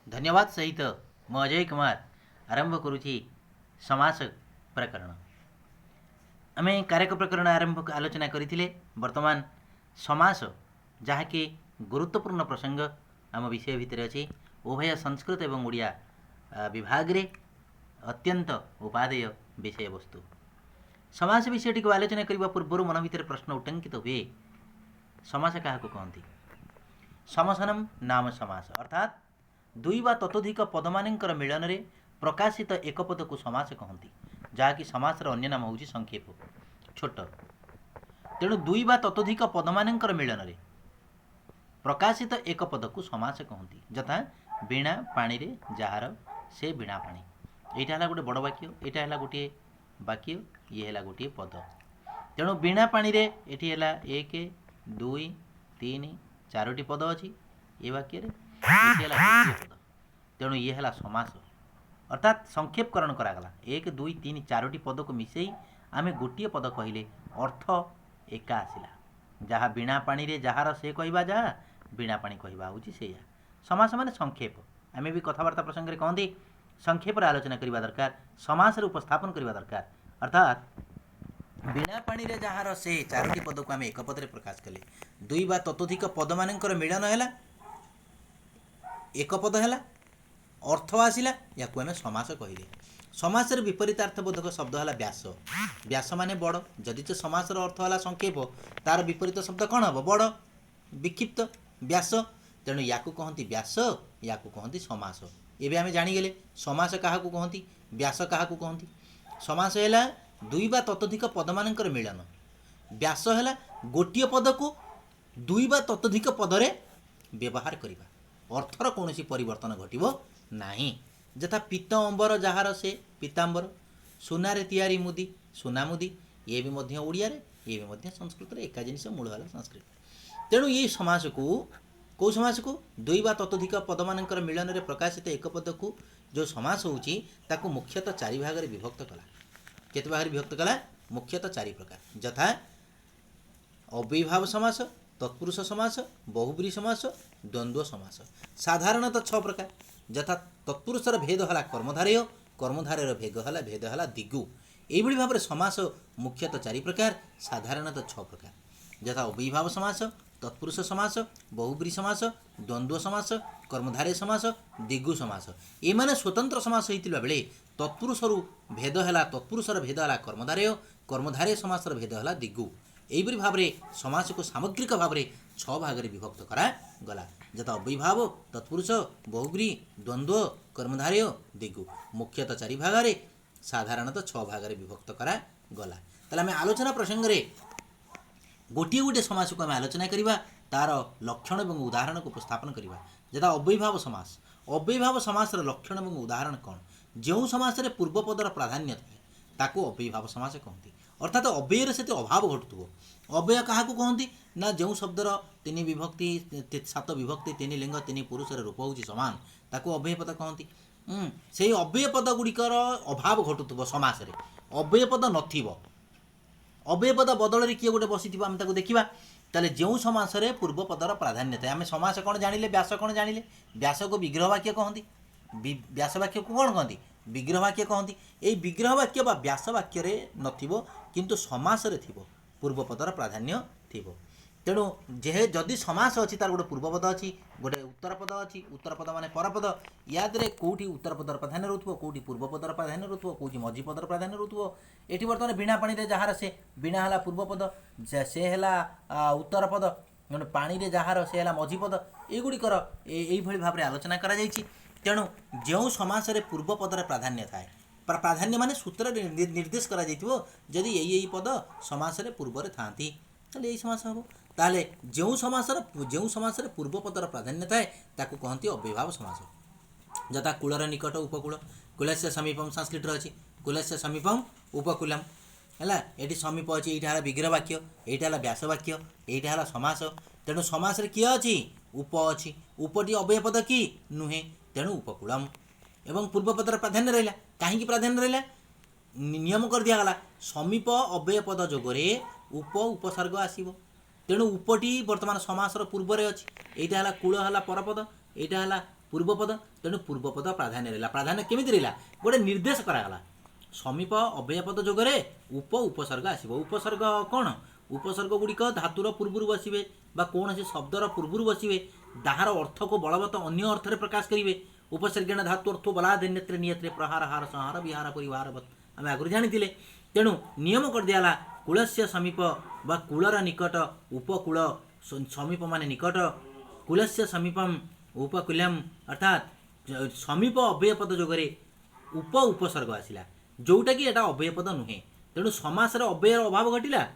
धन्यवाद सहित मु अजय कुमार आरंभ करुछि समास प्रकरण। आमे कारक प्रकरण आरंभ आलोचना करथिले। वर्तमान समास जहाँकि गुरुत्वपूर्ण प्रसंग आम विषय भितर अछि। उभय संस्कृत एवं ओडिया विभाग रे अत्यंत उपादेय विषय वस्तु। समास विषयटी को आलोचना करने पूर्व मन भितर प्रश्न उटंकित हुए, समास क्या कहती? समसनम नाम समास अर्थात दुई बा ततोधिक पद मानकर मिलन रे प्रकाशित एक पद को समास कहती, जहाँकि समासर अन्य नाम हूँ संक्षेप, छोट। तेणु दुई बा ततोधिक पद मानकर मिलन रे प्रकाशित एक पद को समास कहती। यथा वीणा पानी रे जार से वीणा पानी, यहाँ है गोटे बड़ वाक्य, यहाँ है गोटे वाक्य, ये है गोटे पद। तेणु वीणा पानी रे एठी है एक दुई तीन चारोटी पद अच्छी ये वाक्य पद। तेणु ये है समास अर्थात संक्षेपकरण करागला। एक दुई तीन चारोटी पद को मिसई आमे गोटे पद कहले अर्थ एका आसला। जहाँ वीणा पानी रे जार से कहवा, जहाँ वीणा पानी कहवा हूँ से समास माने संक्षेप। आमे भी कथबार्ता प्रसंग में कहते संक्षेप आलोचना करने दरकार, समास उपस्थापन करने दरकार। अर्थात वीणा पानी रे जहाँ से चारोटी पद को आम एक पद प्रकाश कले, दुई बा ततोधिक पद मानकर मिलन है एक पद है, अर्थ आसला, या समास कहले। समास विपरीतार्थबोधक शब्द है व्यास। व्यास माने बड़, जदि तो समासर अर्थ है संक्षेप, तार विपरीत शब्द कौन हम? बड़, विक्षिप्त, व्यास। तेणु या कहती व्यास, या कहती समास। एवं आम जाणीगले समास क्या कहती, व्यास क्या कहती। समास है दुई बा ततोधिक पद मानकर मिलन, व्यास है गोटे पद को दुई बा ततोधिक पदरे व्यवहार करवा, अर्थर कौन परिवर्तन घटव नहीं। यथा पीत अंबर जार से पीतांबर, सुनारे तैयारी मुदी सुना मुदी, ये भी मध्य ओडिया रे, ये भी मध्य संस्कृत रे एका जिनिस मूल है संस्कृत। तेणु ये समास को कौ समास को दुई बा ततोधिक पद मानकर मिलन रे प्रकाशित एक पद को जो समास होउची ताकू मुख्यतः चारि भाग रे विभक्त कला। केते भाग रे विभक्त कला? मुख्यतः चारि प्रकार। यथा अव्ययीभाव समास, तत्पुरुष समास, बहुब्रीहि समास, द्वंद्व समास। साधारणतः 6 प्रकार। यथा तत्पुरुषर भेद है कर्मधारय, कर्मधारयर भेद है दिगु। यही भाव में समास मुख्यतः 4 प्रकार, साधारणतः 6 प्रकार। यथा अव्ययीभाव समास, तत्पुरुष समास, बहुब्रीहि समास, द्वंद्व समास, कर्मधारय समास, दिगु समास। ये माने स्वतंत्र समास होइतिबा बेले तत्पुरुषर भेद है, तत्पुरुषर भेद है कर्मधारय, कर्मधारय समासर भेद है दिगु। यही भाव में समास को सामग्रिक भाव में 6 भाग में विभक्त करा गला। यथा अव्ययीभाव, तत्पुरुष, बहुब्रीहि, द्वंद्व, कर्मधारय, दिगु। मुख्यतः 4 भाग में, साधारणतः 6 भाग में विभक्त करा गला। ताले आमे आलोचना प्रसंग रे गोटे गोटे समास को आम आलोचना करवा, तार लक्षण और उदाहरण को उपस्थापन करवा। यथा अव्ययीभाव समास, अव्ययीभाव समासर लक्षण और उदाहरण कौन? जो समास रे पूर्वपदर प्राधान्य थाए ताको अव्ययीभाव समास कहती। अर्थात अव्ययर से अभाव घटुव। अव्यय क्या कहती ना, जो शब्दर 3 विभक्ति 7 विभक्ति 3 लिंग 3 पुरुषर रूप हूँ सामान, ताको अव्यय पद कहती। से अव्यय पद गुड़िकर अभाव घटुव समास रे, अव्यय पद नथिबो। अव्यय पद बदल किए गोटे बसी आम ताको देखा, ताले जो समास रे पूर्व पदर प्राधान्य थाए। आम समास कौन जानिले, व्यास कौन जानिले? व्यास को विग्रह वाक्य कहती। व्यास वाक्य को कौन कहती? विग्रह वाक्य कहती। यही विग्रह वाक्य बा व्यास वाक्य रे नथिबो, किंतु समास रे थिबो, पूर्व पदर प्राधान्य थिबो। तेणु जे जदि समास अच्छी तार गोटे पूर्वपद अच्छी, गोटे उत्तर पद अच्छी। उत्तर पद माने परपद, यादरे कौटी उत्तर पदर प्राधान्य रोथबो, कौटी पूर्वपदर प्राधान्य रोथबो, कौटी मझी पदर प्राधान्य रोथबो। एठी वर्तमान वीणा पानी रे जहार से वीणा हला पूर्वपद, से हला उत्तर पद, पानी रे जहार से हला मझी पद। एगुड़िकर एई भली भाव रे आलोचना करा जायछि। तेणु जो समास रे पूर्वपदर प्राधान्य थाए, प्राधान्य माने सूत्र निर्देश करा जायतिबो, जदि यही पद समास रे पूर्व रे थांती ताले यही समास हबो। ताले जो समास रे पूर्वपदर प्राधान्य थाए ताकू कहती अव्ययीभाव समास। यथा कूलर निकट उपकूल, कूलस्य समीपम संस्कृत अच्छी, कूलस्य समीपम उपकूलम है। ये समीप अच्छी, यहाँ है विग्रह वाक्य, यहाँ है व्यास वाक्य, यहाँ है समास। तेणु समास रे किए अच्छी? उप अच्छी। उपटी अव्यय पद कि नुहे, तेणु उपकूलम। एवं पूर्वपदर प्राधान्य रहा, कहीं प्राधान्य रहा? नियम कर दिगला, समीप अव्यय पद जोगरे उप उपसर्ग आसब। तेणु उपटी वर्तमान समासर पूर्व रे अच्छी। यहाँ है कूल है परपद, यहाँ है पूर्वपद तेणु पूर्वपद प्राधान्य रहा। प्राधान्य केमिति रहा गोटे निर्देश करागला समीप अव्ययपद जोगरे उप उपसर्ग आसब। उपसर्ग कौन उपसर्ग गुड़िक धातुर पूर्वर बसवे कौन से शब्दर पूर्वर बसवे ताहार अर्थ को बलवत अन्य अर्थ प्रकाश करेंगे। उपसर्गेण धातु अर्थ बलादे नेत्रे नियत्रे प्रहार हार संहार विहार परिवारवत आम आगुरी जानी। तेणु नियम कर दियाला कूल से समीप बा कूलर निकट उपकूल समीप मान निकट कूल से समीपम उपकूलम अर्थात समीप अव्ययपद जोगरे उप उपसर्ग आसला जोटा कि एटा अव्ययपद नुहे। तेणु समासर अव्ययर अभाव घटिला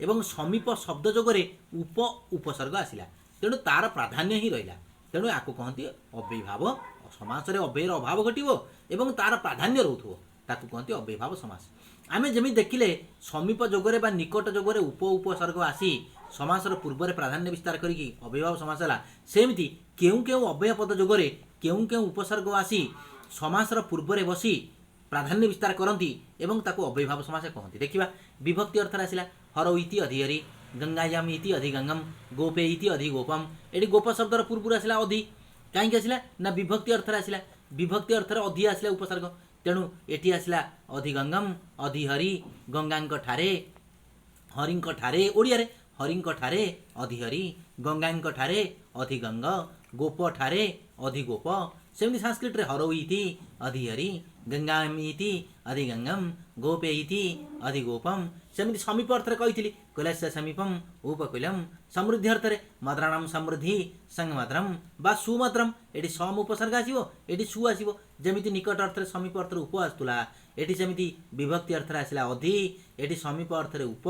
एवं समीप शब्द जोगरे उप उपसर्ग आसला तेणु तार प्राधान्य ही रहा। तेणु या कहती अव्ययभाव समासरे अव्ययर अभाव घटो एवं तार प्राधान्य रोथो ताकू कहती अव्ययभाव समास। आमे जमी देखिले समीप जोगरे बा निकट जोगरे उप उपसर्ग आसी समासर पूर्व प्राधान्य विस्तार करिकी अव्ययभाव समास है। सेमती केउ केउ अव्ययपद जोगरे केउ केउ उपसर्ग आसी समासर पूर्व बसी प्राधान्य विस्तार करती एवं ताकू अव्ययभाव समास कहती। देखिबा विभक्ति अर्थ आसला हरौ इति अधिहरि गंगायाम इति अधिगंगम गोपे इति अधिगोपम। एटी गोप शब्दर पूर्व आसला अधि कहीं आसला ना विभक्ति अर्थ आसला विभक्ति अर्थर अधि आसला उपसर्ग। तेणु एटी आसला अधिगंगम अधिहरि गंगांक ठारे हरिंक ठारे ओडिया रे हरिंक ठारे अधिहरि गंगांक ठारे अधिगंग गोप ठारे अधिगोप। सेमती संस्कृत रे हरौ इति अधिहरि गंगाम इति अधिगंगम गोपे इति अधिगोपम। सेमती समीप अर्थ कही कुलस्य समीपम उपकूलम समृद्धि अर्थ मद्राणाम समृद्धि संगमद्रम बा सुमद्रम एटी सम उपसर्ग आसो एटी सु आसो। जमीती निकट अर्थ समीप अर्थ उप आसुला एटी सेमती विभक्ति अर्थ आसला अधि एटी समीप अर्थ उप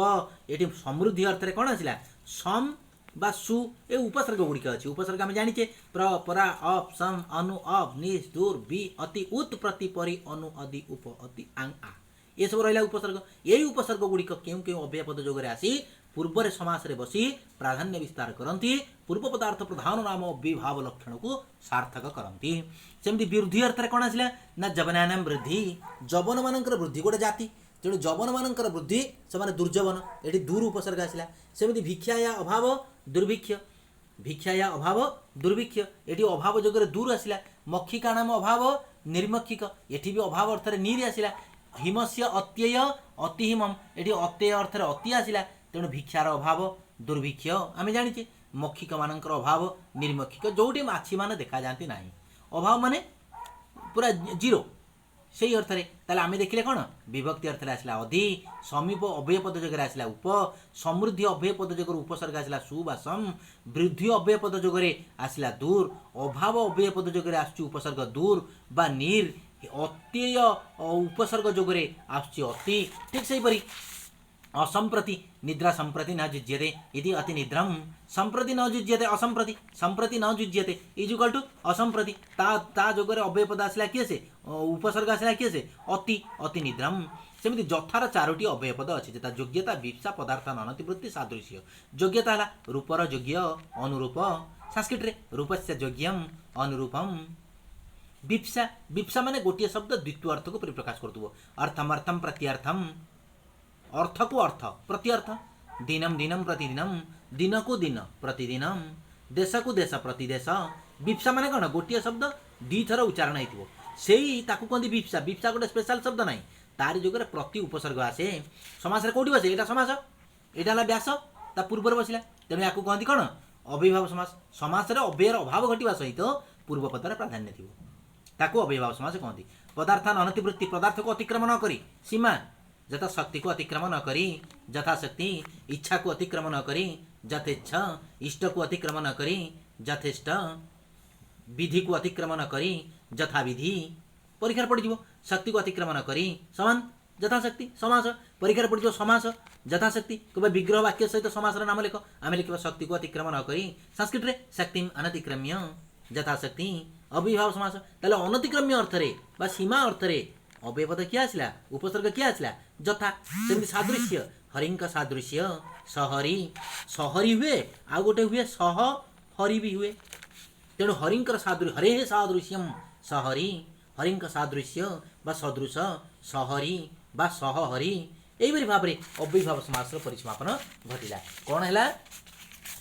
एटी समृद्धि अर्थ कौन आसला सम बा सु ए उपसर्ग गुड़िक अच्छी। उपसर्ग आम जाने प्र परा अप सम अनु अप निज दूर बी अति उत प्रति परि अनु अधि उप अति आंग आ ये सब रहा उपसर्ग। यही उपसर्ग गुड़िक केउ केउ अव्ययपद जोगरे आसी पूर्व समास बसी प्राधान्य विस्तार करती पूर्व पदार्थ प्रधान नाम अव्ययभाव लक्षण को सार्थक करती। सेमती वृद्धि अर्थ कौन आसला ना जवनानाम वृद्धि जवन मानकर वृद्धि गोटे जाति तेणु जवन मानकर वृद्धि से दुर्जवन ये दूर उपसर्ग आसला। सेमती भिक्षाया अभाव दुर्भिक्ष भिक्षाया अभाव दुर्भिक्ष ये अभाव जोगरे दूर आसला। मक्षिका नाम अभाव निर्मक्षिक ये भी अभाव अर्थ नीर आसला। हिमस्य अत्यय अतिहिमम ये अत्यय अर्थ अति आसला तेणु भिक्षार अभाव दुर्भिक्ष आम जाने। मक्षिक मानकर अभाव निर्मक्षिक जोटी माछी मान देखा जाती ना अभाव माने पूरा जीरो से अर्थ ताले आम देखिले कौन विभक्ति अर्थ आसला अधि समीप अव्ययपद जोगरे आसला उप समृद्धि अव्ययपद जोगर उपसर्ग आसला सु बा सम वृद्धि अव्ययपद जोगरे आसला दूर अभाव अव्ययपद जोगरे आसुची उपसर्ग दूर बा नीर अत्यय उपसर्ग जोगरे आसुची अति। ठीक सेहीपरि असंप्रति निद्रा संप्रति न जुज्यते इति अति निद्रम संप्रति न जुज्यते असंप्रति संप्रति न जुज्यते इजुकल टू असंप्रति ता जोगरे अव्ययपद आसला किए से उपसर्ग आसला किए से अति अति निद्रम। सेमती जथार चारोटी अव्ययपद अच्छी जता योग्यता विप्सा पदार्थन अनतिवृत्ति सादृश्य। योग्यता है रूपर योग्य अनुरूप संस्कृत रे रूपस्य योग्यम अनुरूपम। विप्सा विप्सा माने गोटे शब्द द्वितीय अर्थ को परिप्रकाश करतुबो अर्थम अर्थम प्रत्यर्थम अर्थ को अर्थ प्रत्यर्थ दिनम दिनम प्रतिदिनम दिन को दिन प्रतिदिनम देश को देश प्रतिदेश। विप्सा माने कौन गोटे शब्द दी थर उच्चारण हो ताकू कहते विप्सा। विप्सा गोटे स्पेशल शब्द ना तारी जोगरे प्रति उपसर्ग आसे समास कौटी बसे यहाँ समास यहाँ व्यास ता पूर्व बसला तेणु या कहती कौन अव्ययभाव समास। समास अव्ययर अभाव घटवा सहित पूर्व पदर प्राधान्य थी ताकू अव्ययभाव समास कहती। पदार्थान अनतिवृत्ति पदार्थ को अतिक्रम न करी सीमा जथा शक्ति को अतिक्रम न करी यथाशक्ति इच्छा को अतिक्रम न करी यथेच्छ इष्ट को अतिक्रम न करी यथेष्ट विधि को अतिक्रम न करी यथा विधि परीक्षा पड़ शक्ति को अतिक्रम न करी समान यथाशक्ति समास परीक्षा पड़ समास यथाशक्ति कब विग्रह वाक्य सहित समास नाम लिख आम लिखा शक्ति को अतिक्रम न करी संस्कृत रे शक्ति अनतिक्रम्य यथाशक्ति अव्ययभाव समास। ताले अनतिक्रम्य अर्थरे बा सीमा अर्थरे अव्ययपद क्या आसला उपसर्ग क्या आसला यथा। सेमती सादृश्य हरिंक सादृश्य सहरी सहरी हुए आ गोटे हुए सह हरि भी हुए तेणु हरिंकर सादृश्य हरे सादृश्यम सहरी हरिंक सादृश्य बा सदृश सहरी बा सहहरि यही भाव में अव्ययभाव समास परिसमापन घटिला। कौन है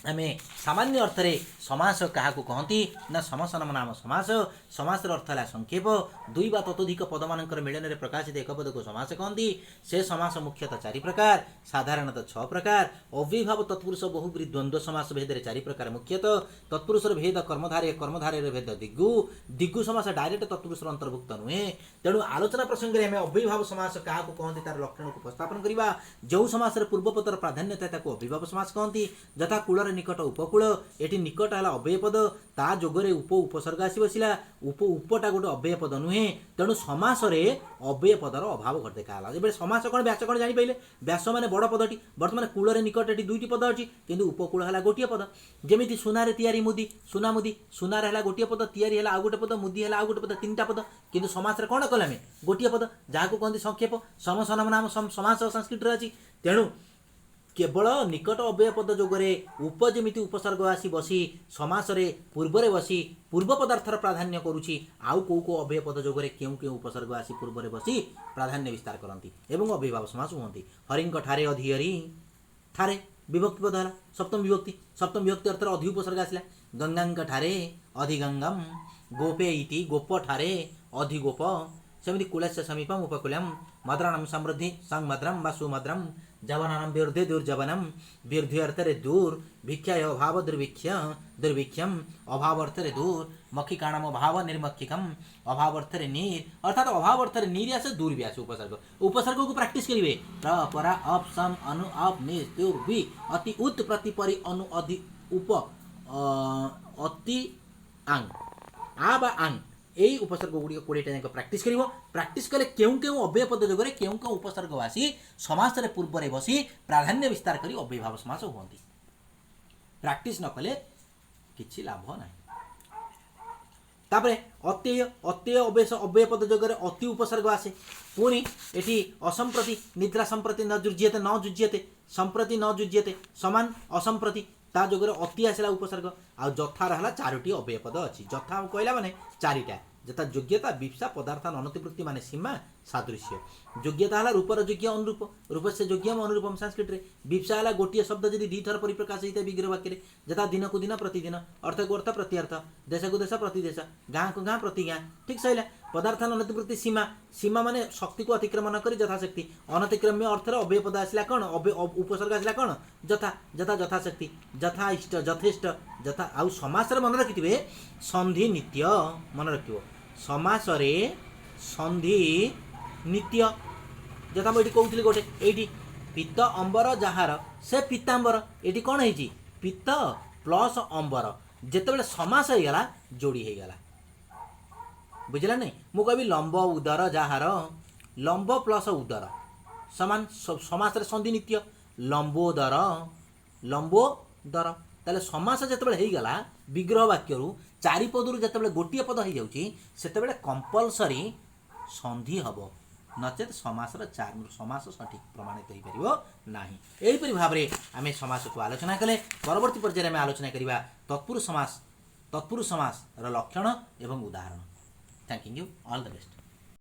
आम सामान्य अर्थरे समास क्या कहती ना समसनम नाम समास समासर अर्थ है संक्षेप दुई बा ततोधिक पद मान मिलन में प्रकाशित एक पद को समास कहती से समास मुख्यतः चारि प्रकार साधारणतः 6 प्रकार अव्ययभाव तत्पुरुष बहुब्री द्वंद्व समास भेद 4 प्रकार मुख्यतः तत्पुरुषर भेद कर्मधारे भेद दिग्गु दिग्गु समास डायरेक्ट तत्पुरुषर अंतर्भुक्त नुहे तेणु आलोचना प्रसंग में अव्ययभाव समास क्या कहती तार लक्षण को उपस्थापन करवा जो समास पूर्वपदर प्राधान्य था अव्ययभाव समास कहती यथा कूलर निकट उपकूल ये निकट है अव्यय पद ता जोगरे उपसर्ग आसी बसला उपटा गोटे अव्यय पद नुहे तेणु समास अव्यय पदर अभाव घर देखा जब समास कौन व्यास कौन जापर व्यास मैंने बड़ पदटी बर्तमान कूलर निकट ये 2टी पद अच्छी किंतु उपकूल है गोटे पद जमी सुनार तैयारी मुदी सुनार है गोटे पद तैयारी है आउ गोटे पद मुदी है आउ गोटे पद 3टा पद किंतु समास कौन कले आम गोटे पद जहाँ को कहते संक्षेप समसनम नाम समास संस्कृत अच्छी तेणु केवल निकट अव्यय पद जोगरे उपजमी उपसर्ग आसी बसी समासरे पूर्वरे बसी पूर्व पदार्थर प्राधान्य करुछि आउ को अव्यय पद जोगरे केउ केउ उपसर्ग आसी पूर्वरे बसी प्राधान्य विस्तार करती एवं अव्ययभाव समास हुअन्ति हरिंक ठारे अधिहरि ठारे विभक्ति पद है सप्तम विभक्ति अर्थ अधि उपसर्ग आसला गंगांक ठारे अधिगंगम गोपे इति गोप ठारे अधिगोप सेमती कुलस्य समीपम उपकूलम मद्राणम समृद्धि संग मद्रम व सुमद्रम जवनानम विरुद्धे दुर्जवनम विरुद्धि अर्थरे दूर भिक्षा अभाव दुर्भिक्षम अभाव अर्थरे दूर मक्षिकाणम अभाव निर्मक्षिकम अभाव अर्थरे नीर अर्थात अभाव अर्थरे नीर आसे दूर भी आसे उपसर्ग को प्रैक्टिस करिवे र परा अप सम अनु अप निज दूर भी अति उत प्रति परि अनु अधि उप अति आंग आ बा आंग यही उपसर्ग गुड़ी 20टा जाक प्राक्टिस कले केउ केउ अव्यय पद जोगरे केउ केउ उपसर्ग आसी समास रे पूर्व रे बसी प्राधान्य विस्तार करी अव्ययभाव समास होती प्राक्टिस न कले किछि लाभ नाही तापरे अत्यय अव्यय पद जोगरे अति उपसर्ग आसे पुणी एठी असंप्रति निद्रा संप्रति न जुज्यते संप्रति न जुज्यते समान असंप्रति ता जोगरे अति आसला उपसर्ग आ जथा रहला 4टी अव्यय पद अच्छी जथा कहला माने 4टा जथा योग्यता विप्सा पदार्थ अनतिवृत्ति माने सीमा सादृश्य योग्यता है रूपर योग्य अनुरूप रूप से योग्यम अनुरूपम संस्कृत रे विप्सा है गोटे शब्द जदि 2 थर परिप्रकाश होता है विग्रह वाक्य जथा दिन को दिन प्रतिदिन अर्थ को अर्थ प्रत्यर्थ देश को देश प्रतिदेश गाँ को गाँ प्रति गाँ ठीक सही पदार्थ अनतिवृत्ति सीमा माने शक्ति को अतिक्रमण कर यथाशक्ति अनतिक्रम्य अर्थ अव्यय पद आसला कौन उपसर्ग आसला कौन जथा जथा यथाशक्ति जथा इष्ट यथेष्ट जथा आउ समास मन रखिथे संधि नित्य मन रखियो समास संधि नित्य जथा मुझे कहूली गोटे ये पित्त अंबर जार से पीतांबर ये कौन है पित्त प्लस अंबर जिते समास होगला जोड़ी होगला बुझला नहीं मु कह लंब उदर जार लंब प्लस उदर समान समास संधि नित्य लंबोदर लंबोदर ताले समास जिते होगला विग्रह वाक्य 4 पदरू जिते गोटे पद हो जाते कंपलसरी संधि हम नचेत समास सठिक प्रमाणित हो पार ना यहीपरि भाव में आम समास को आलोचना कले परवर्ती पर्यायर में आलोचना करवा तत्पुरुष समास लक्षण एवं उदाहरण thank you all the best.